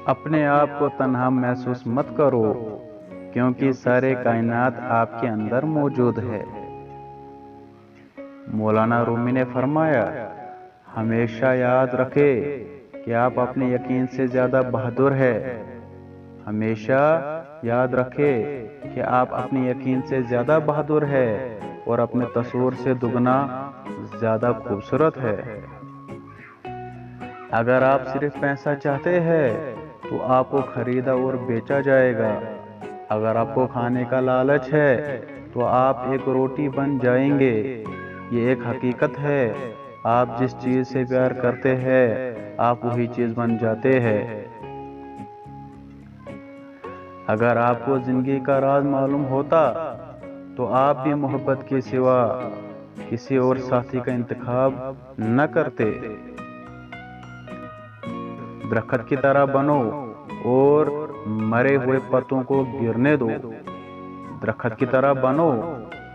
अपने आप को तन्हा महसूस मत करो, क्योंकि सारे कायनात आपके अंदर मौजूद है। मौलाना रूमी ने फरमाया, हमेशा याद रखें कि आप अपने यकीन से ज़्यादा बहादुर है। हमेशा याद रखें कि आप अपने यकीन से ज़्यादा बहादुर है और अपने तस्वुर से दुगना ज़्यादा खूबसूरत है। अगर आप सिर्फ पैसा चाहते हैं तो आपको खरीदा और बेचा जाएगा। अगर आपको खाने का लालच है तो आप एक रोटी बन जाएंगे। ये एक हकीकत है, आप जिस चीज़ से प्यार करते हैं आप वही चीज़ बन जाते हैं। अगर आपको जिंदगी का राज मालूम होता तो आप भी मोहब्बत के सिवा किसी और साथी का इंतखाब न करते। दरख्त की तरह बनो और मरे हुए पत्तों को गिरने दो। दरख्त की तरह बनो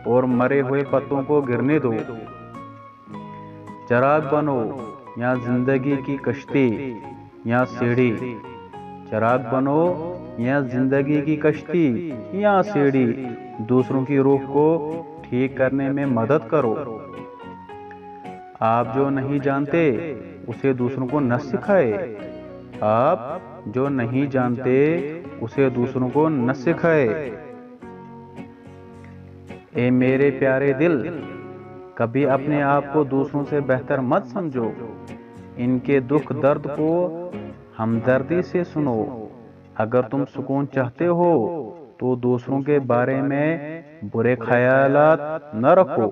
और मरे हुए पत्तों को गिरने दो। चिराग बनो या जिंदगी की कश्ती या सीढ़ी। चिराग बनो या जिंदगी की कश्ती या सीढ़ी। दूसरों की रूह को ठीक करने में मदद करो। आप जो नहीं जानते उसे दूसरों को न सिखाए। आप जो नहीं जानते उसे दूसरों को न सिखाए। ए मेरे प्यारे दिल, कभी अपने आप को दूसरों से बेहतर मत समझो। इनके दुख दर्द को हमदर्दी से सुनो। अगर तुम सुकून चाहते हो तो दूसरों के बारे में बुरे ख्यालात न रखो।